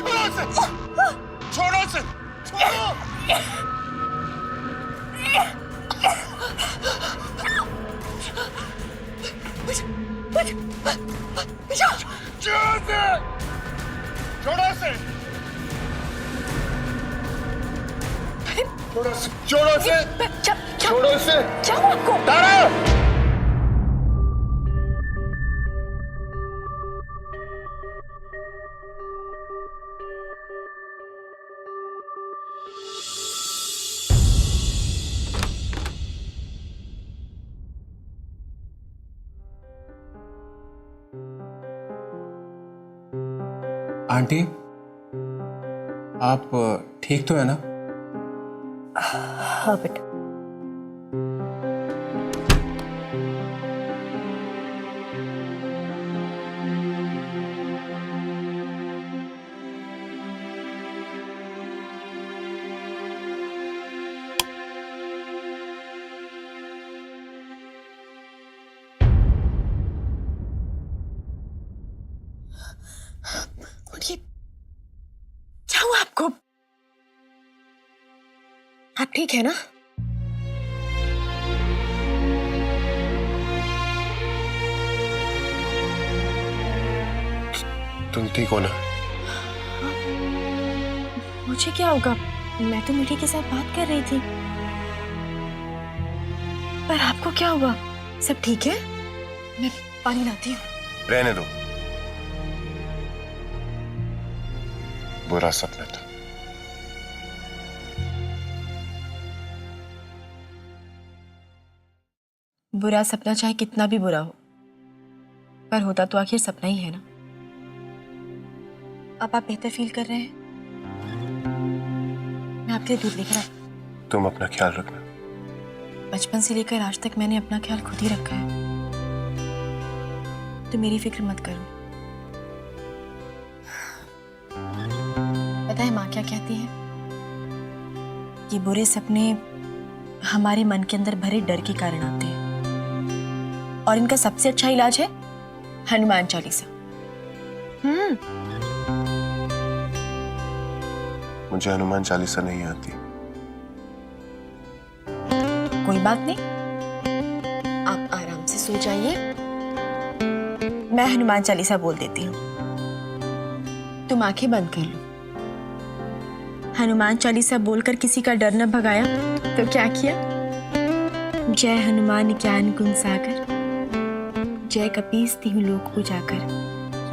छोड़ो उसे, छोड़ो उसे, छोड़ो। छोड़ो उसे, छोड़ो उसे, छोड़ो उसे, छोड़ो उसे। क्या हुआ आपको? तारा! आंटी, आप ठीक तो है ना? हाँ बेटा। ये क्या हुआ आपको? आप ठीक है ना? तुम ठीक हो ना? मुझे क्या होगा? मैं तो मीठी के साथ बात कर रही थी। पर आपको क्या हुआ? सब ठीक है? मैं पानी लाती हूँ। रहने दो, बुरा सपना था। बुरा सपना चाहे कितना भी बुरा हो, पर होता तो आखिर सपना ही है ना। अब आप बेहतर फील कर रहे हैं? मैं आपके लिए दूध लेकर आई। तुम अपना ख्याल रखना। बचपन से लेकर आज तक मैंने अपना ख्याल खुद ही रखा है, तो मेरी फिक्र मत करो। पता है माँ क्या कहती है? ये बुरे सपने हमारे मन के अंदर भरे डर के कारण आते हैं, और इनका सबसे अच्छा इलाज है हनुमान चालीसा। मुझे हनुमान चालीसा नहीं आती। कोई बात नहीं, आप आराम से सो जाइए, मैं हनुमान चालीसा बोल देती हूँ। तुम आंखें बंद कर लो। हनुमान चालीसा बोलकर किसी का डर न भगाया तो क्या किया? जय हनुमान ज्ञान गुण सागर, जय कपीस तिहु लोक उजागर,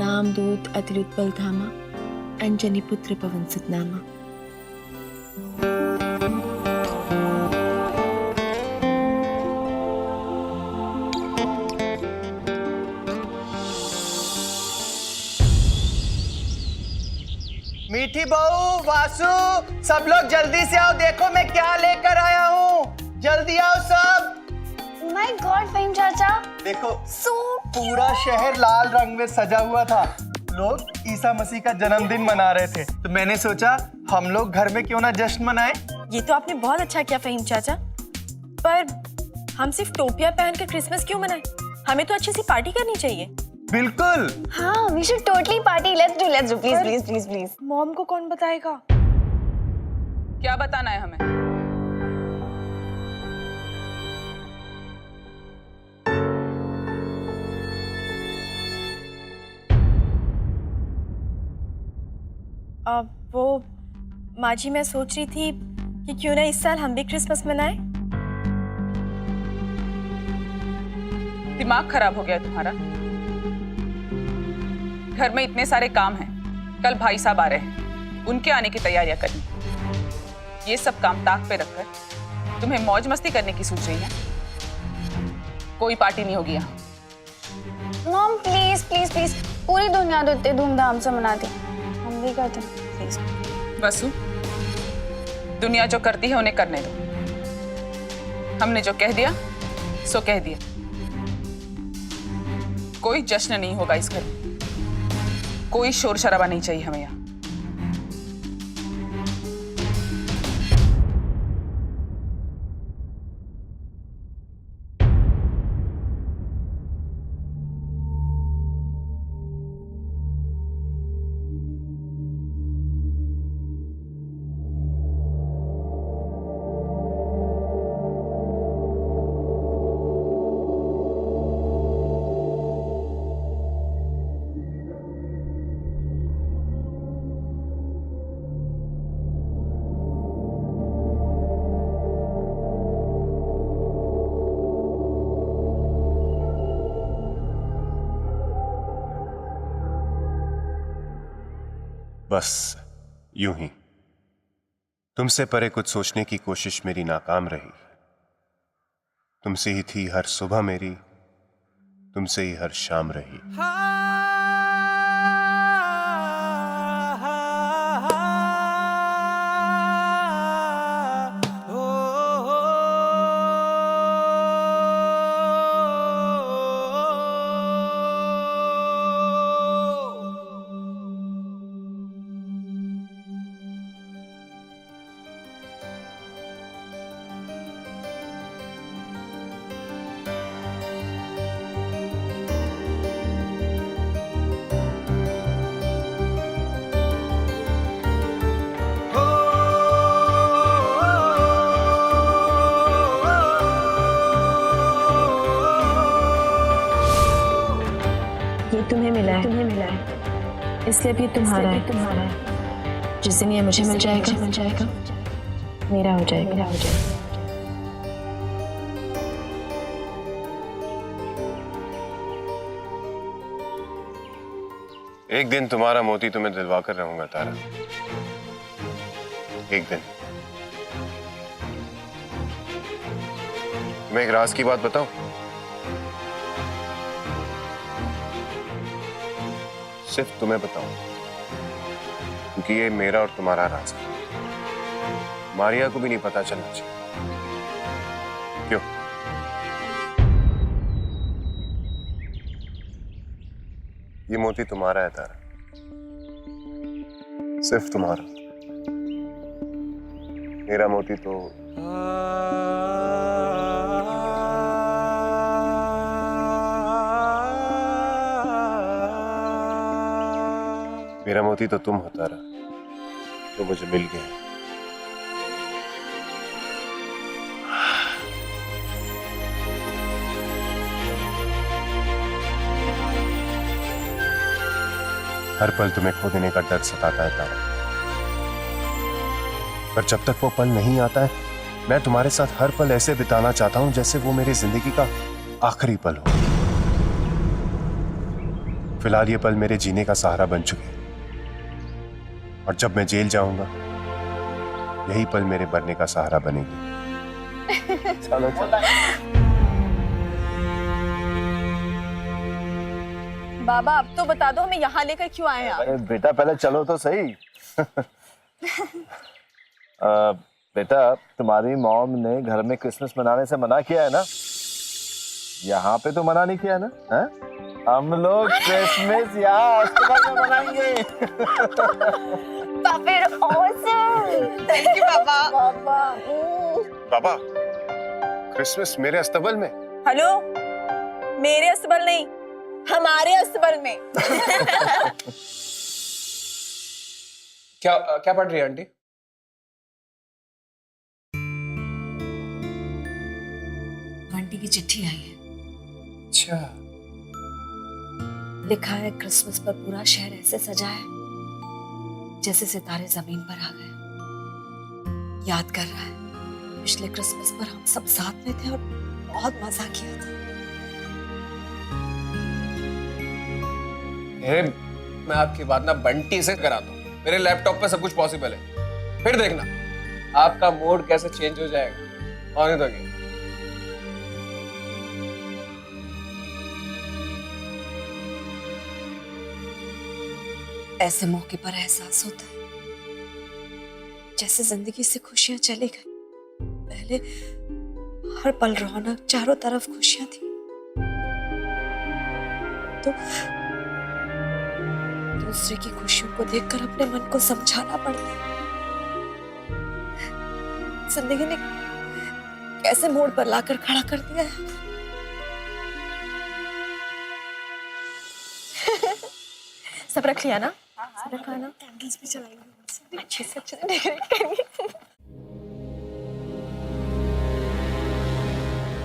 रामदूत अतिरिक्त बल धामा, अंजनी पुत्र पवन सुत नामा। मीठी बहू, वासु, सब लोग जल्दी से आओ, देखो मैं क्या लेकर आया हूँ। जल्दी आओ सब। माय गॉड फहीम चाचा, देखो सो पूरा शहर लाल रंग में सजा हुआ था। लोग ईसा मसीह का जन्मदिन मना रहे थे, तो मैंने सोचा हम लोग घर में क्यों ना जश्न मनाएं। ये तो आपने बहुत अच्छा किया फहीम चाचा, पर हम सिर्फ टोपियां पहनकर क्रिसमस क्यों मनाएं? हमें तो अच्छी सी पार्टी करनी चाहिए। बिल्कुल। हाँ, we should totally party. Let's do please please please please. Mom को कौन बताएगा? क्या बताना है हमें? अब वो माँ जी, मैं सोच रही थी कि क्यों ना इस साल हम भी क्रिसमस मनाएं। दिमाग खराब हो गया है तुम्हारा? घर में इतने सारे काम हैं, कल भाई साहब आ रहे हैं, उनके आने की तैयारियां करनी। ये सब काम ताक पे रखकर तुम्हें मौज मस्ती करने की सोच रही है? कोई पार्टी नहीं होगी यहाँ। मॉम प्लीज प्लीज प्लीज, पूरी दुनिया तो इतने धूमधाम से मनाती, हम भी करते हैं प्लीज। वसु, दुनिया जो करती है उन्हें करने दो। हमने जो कह दिया सो कह दिया। कोई जश्न नहीं होगा इस घर में, कोई शोर शराबा नहीं चाहिए हमें यहाँ। बस यूं ही तुमसे परे कुछ सोचने की कोशिश मेरी नाकाम रही। तुमसे ही थी हर सुबह मेरी, तुमसे ही हर शाम रही। ये तुम्हें मिला है, इसलिए अब ये तुम्हारा है। जिस दिन ये मुझे मिल जाएगा, मेरा हो जाएगा। एक दिन तुम्हारा मोती तुम्हें दिलवा कर रहूंगा तारा, एक दिन। मैं एक राज की बात बताऊं? सिर्फ तुम्हें बताऊं, क्योंकि ये मेरा और तुम्हारा राज है। मारिया को भी नहीं पता चलना चाहिए। क्यों? ये मोती तुम्हारा है तारा, सिर्फ तुम्हारा। मेरा मोती तो मेरा मोती तो तुम हो तारा, जो मुझे मिल गया। हर पल तुम्हें खो देने का डर सताता है तारा, पर जब तक वो पल नहीं आता है, मैं तुम्हारे साथ हर पल ऐसे बिताना चाहता हूं जैसे वो मेरी जिंदगी का आखिरी पल हो। फिलहाल ये पल मेरे जीने का सहारा बन चुके हैं, और जब मैं जेल जाऊंगा, यही पल मेरे मरने का सहारा बनेगी। चलो चलो। बाबा अब तो बता दो, हमें यहाँ लेकर क्यों आए हैं आप? अरे बेटा पहले चलो तो सही। बेटा तुम्हारी मॉम ने घर में क्रिसमस मनाने से मना किया है ना, यहाँ पे तो मना नहीं किया है ना? है? हम लोग क्रिसमस यहाँ अस्पताल में मनाएंगे। पापा ऑसम, थैंक यू पापा। बाबा, क्रिसमस मेरे अस्तबल में? हेलो, मेरे अस्तबल नहीं, हमारे अस्तबल में। क्या पढ़ रही है आंटी? बंटी की चिट्ठी आई है। अच्छा, लिखा है क्रिसमस पर पूरा शहर ऐसे सजा है जैसे सितारे जमीन पर आ गए। याद कर रहा है पिछले क्रिसमस पर हम सब साथ में थे और बहुत मजा किया था। मैं आपकी बात ना बंटी से कराता हूँ। मेरे लैपटॉप पे सब कुछ पॉसिबल है, फिर देखना आपका मूड कैसे चेंज हो जाएगा। आने दो। ऐसे मौके पर एहसास होता है जैसे जिंदगी से खुशियां चली गई। पहले हर पल रौनक, चारों तरफ खुशियां थी, तो दूसरे की खुशियों को देखकर अपने मन को समझाना पड़ता है। जिंदगी ने कैसे मोड़ पर लाकर खड़ा कर दिया है। सब रख लिया ना? सब रखा ना? कैंडल्स भी चलाएंगे अच्छे से, अच्छे से डेकोरेट करेंगे।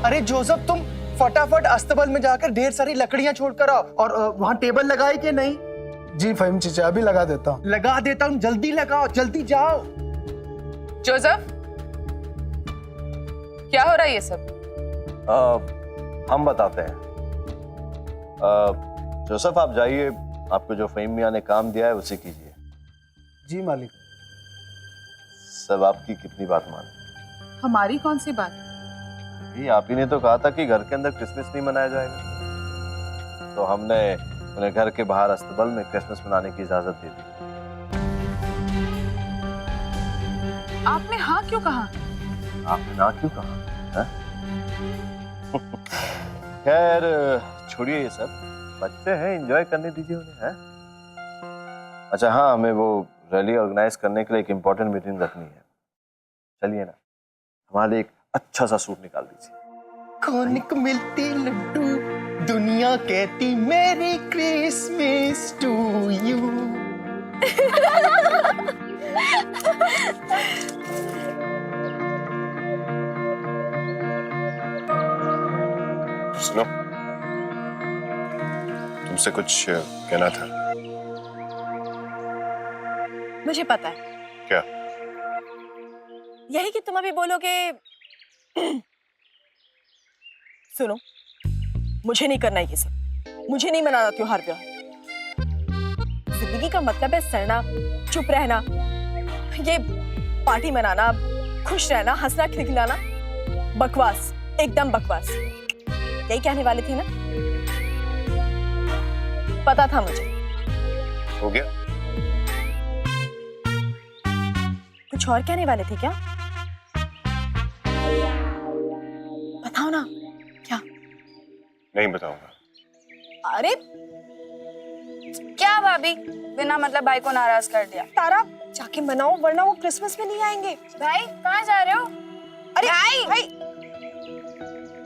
अरे जोसेफ, तुम फटाफट अस्तबल में जाकर ढेर सारी लकड़ियां छोड़कर आओ, और वहां टेबल लगाए कि नहीं? जी फहीम चीचा, अभी लगा देता हूँ। लगा देता हूँ, जल्दी लगाओ, जल्दी जाओ। जोसेफ, क्या हो रहा है ये सब? हम बताते हैं। जोसेफ आप जाइए, आपको जो फहीम मियां ने काम दिया है उसे कीजिए। जी मालिक। सब आपकी कितनी बात माने। हमारी कौन सी बात? अभी आप ही ने तो कहा था कि घर के अंदर क्रिसमस नहीं मनाया जाएगा, तो हमने उन्हें घर के बाहर अस्तबल में क्रिसमस मनाने की इजाजत दे दी। आपने हाँ क्यों कहा? आपने ना क्यों कहा? हैं? खैर छोड़िए ये सब, बच्चे हैं, एंजॉय करने दीजिए उन्हें। हैं? अच्छा हाँ, हमें वो रैली ऑर्गेनाइज करने के लिए एक इम्पोर्टेंट मीटिंग रखनी है। चलिए ना, हमारे लिए एक अच्छा सा सूट निकाल दीजिए। खाने को मिलती लड्डू, दुनिया कहती मेरी क्रिसमस टू यू। सुनो, तुमसे कुछ कहना था। मुझे पता है क्या? यही कि तुम अभी बोलोगे सुनो, मुझे नहीं करना ये सब, मुझे नहीं मनाना त्योहार व्योहार। जिंदगी का मतलब है सड़ना, चुप रहना, ये पार्टी मनाना, खुश रहना, हंसना, खिलखिलाना। बकवास, एकदम बकवास। यही कहने वाले थे ना? पता था मुझे। हो गया? कुछ और कहने वाले थे क्या? बताओ ना। क्या? नहीं बताऊंगा। अरे क्या भाभी, बिना मतलब भाई को नाराज कर दिया। तारा, जाके मनाओ वरना वो क्रिसमस में नहीं आएंगे। भाई कहाँ जा रहे हो? अरे भाई,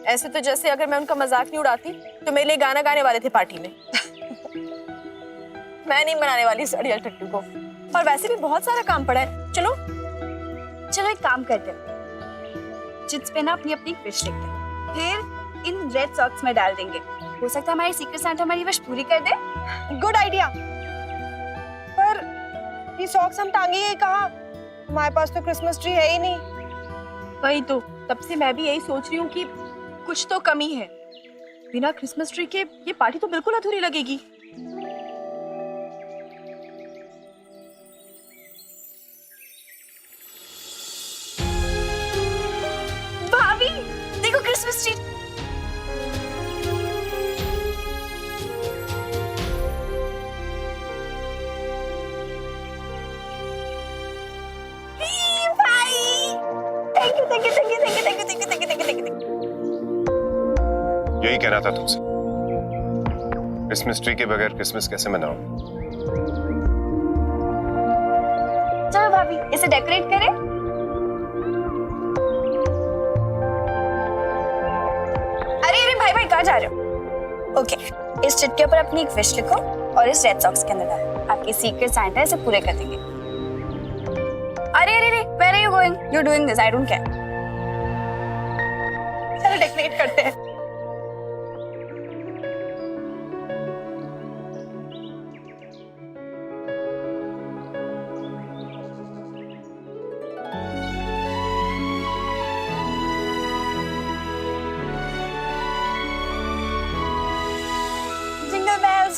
ऐसे तो जैसे अगर मैं उनका मजाक नहीं उड़ाती तो मेरे लिए गाना गाने वाले थे पार्टी में। मैं नहीं मनाने वाली इस अड़ियल टट्टू को। और वैसे भी बहुत सारा काम पड़ा है। चलो चलो एक काम करते हैं, चिट्स पे ना अपनी अपनी विश लिखते हैं, फिर इन रेड सॉक्स में डाल देंगे। हो सकता है हमारी सीक्रेट सांता हमारी विश पूरी कर दे। Good idea. पर ये सॉक्स हम टांगेंगे कहाँ? हमारे पास तो क्रिसमस ट्री है ही नहीं। वही तो, तब से मैं भी यही सोच रही हूँ कि कुछ तो कमी है। बिना क्रिसमस ट्री के ये पार्टी तो बिल्कुल अधूरी लगेगी। भाभी देखो क्रिसमस ट्री। यही कहना था तुमसे। क्रिसमस ट्री के बगैर क्रिसमस कैसे मनाऊं? चलो भाभी इसे डेकोरेट करें। अरे अरे भाई भाई कहाँ जा रहे हो? ओके, इस चिट के ऊपर अपनी एक विश लिखो और इस रेड सॉक्स के अंदर डालो। आपके सीक्रेट सांता इसे पूरे कर देंगे। अरे अरे अरे, where are you going? You're doing this. I don't care. चलो डेकोरेट करते हैं।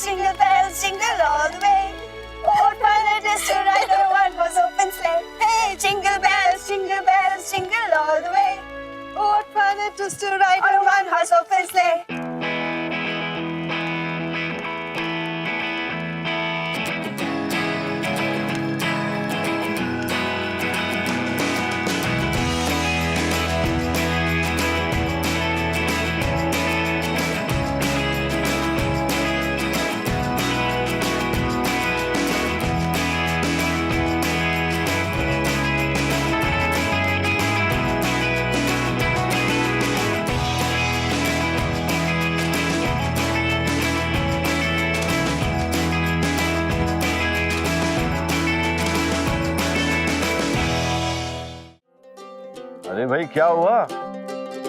Jingle bells, jingle all the way. What fun it is to ride on a one-horse open sleigh. Hey, jingle bells, jingle all the way. What fun it is to ride on a one-horse open sleigh. अरे भाई क्या हुआ?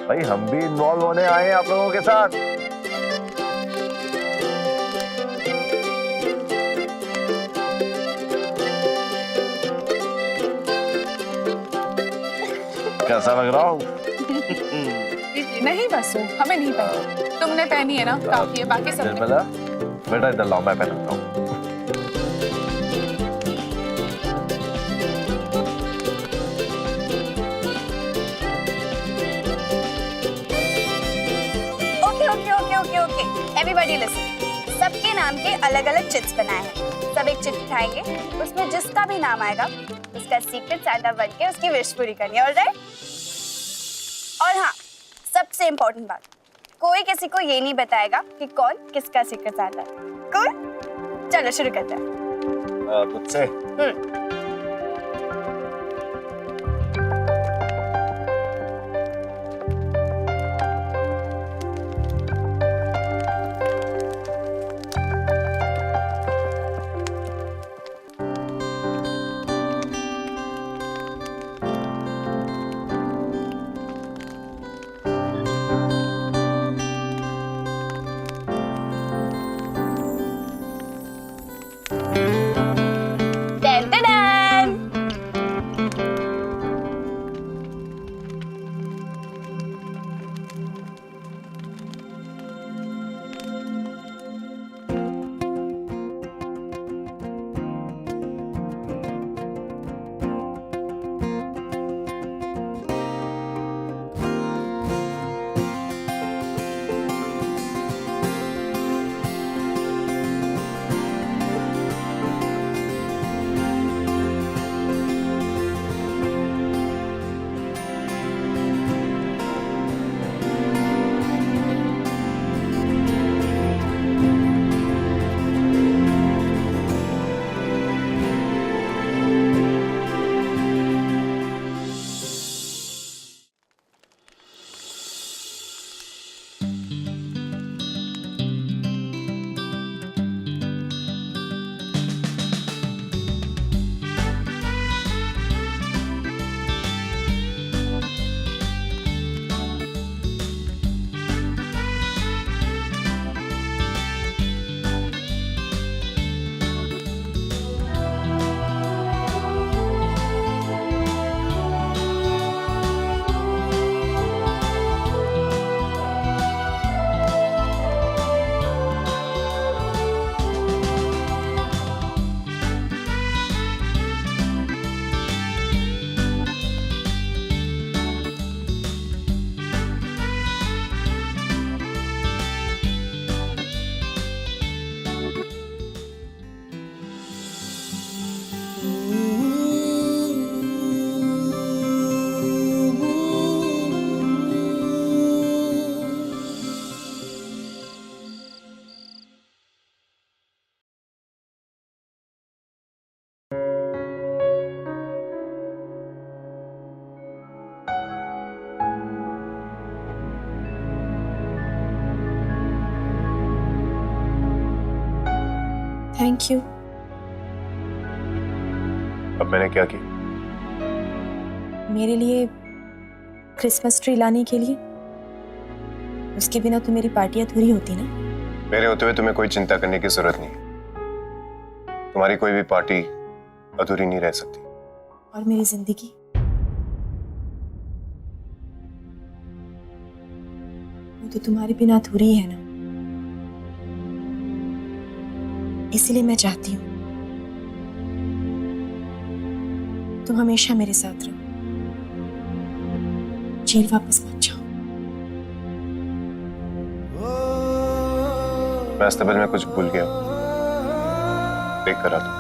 भाई हम भी involve होने आए हैं आप लोगों के साथ। कैसा लग रहा हूँ? नहीं बस हमें नहीं पहनी, तुमने पहनी है ना, काफी है, बाकी सब निर्मला बेटा इधर लाओ, मैं पहनाता हूँ। एवरीबॉडी लिसन, सबके नाम के अलग अलग चिट्स बनाए हैं। सब एक चिट उठाएंगे, उसमें जिसका भी नाम आएगा उसका सीक्रेट सैंटा बन के उसकी विश पूरी करनी है, ऑलराइट? और हाँ, सबसे इम्पोर्टेंट बात, कोई किसी को ये नहीं बताएगा कि कौन किसका सीक्रेट सैंटा है। कूल? चलो शुरू करते हैं। मुझसे done done done. Thank you. अब मैंने क्या किया? मेरे लिए क्रिसमस ट्री लाने के लिए। उसके बिना तो मेरी पार्टी अधूरी होती ना। मेरे होते हुए तुम्हें कोई चिंता करने की जरूरत नहीं। तुम्हारी कोई भी पार्टी अधूरी नहीं रह सकती। और मेरी जिंदगी, वो तो तुम्हारे बिना अधूरी है ना। इसीलिए मैं चाहती हूँ तुम हमेशा मेरे साथ रहो, जेल वापस मत जाओ। मैं अस्तबल में कुछ भूल गया, देख कर आ दो।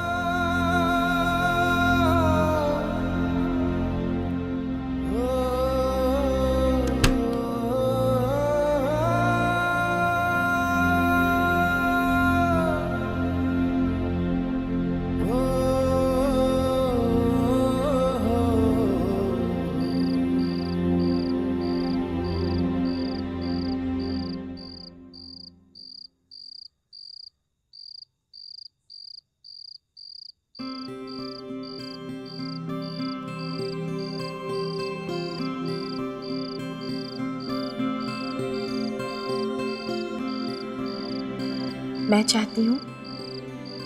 मैं चाहती हूँ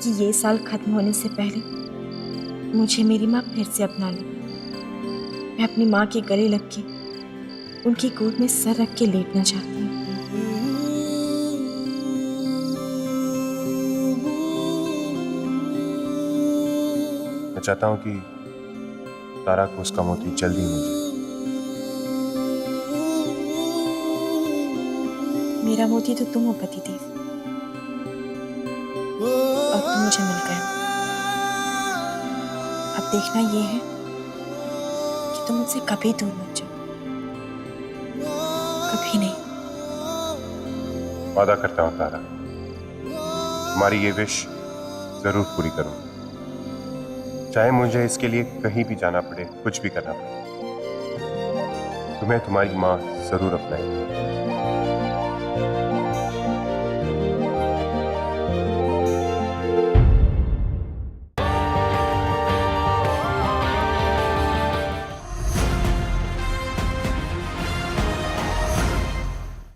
कि ये साल खत्म होने से पहले मुझे मेरी माँ फिर से अपना ले। मैं अपनी माँ के गले लग के उनकी गोद में सर रख के लेटना चाहती हूँ। मैं चाहता हूँ कि तारा को उसका मोती जल्दी मिल जाए। मेरा मोती तो तुम हो पतिदेव। तुम मुझे मिल गए हो। अब देखना ये है कि तुम मुझसे कभी दूर मत जाओ, कभी नहीं। वादा करता हूं तारा, तुम्हारी ये विश जरूर पूरी करूंगा, चाहे मुझे इसके लिए कहीं भी जाना पड़े, कुछ भी करना पड़े। तुम्हें तुम्हारी माँ जरूर अपनाएगी।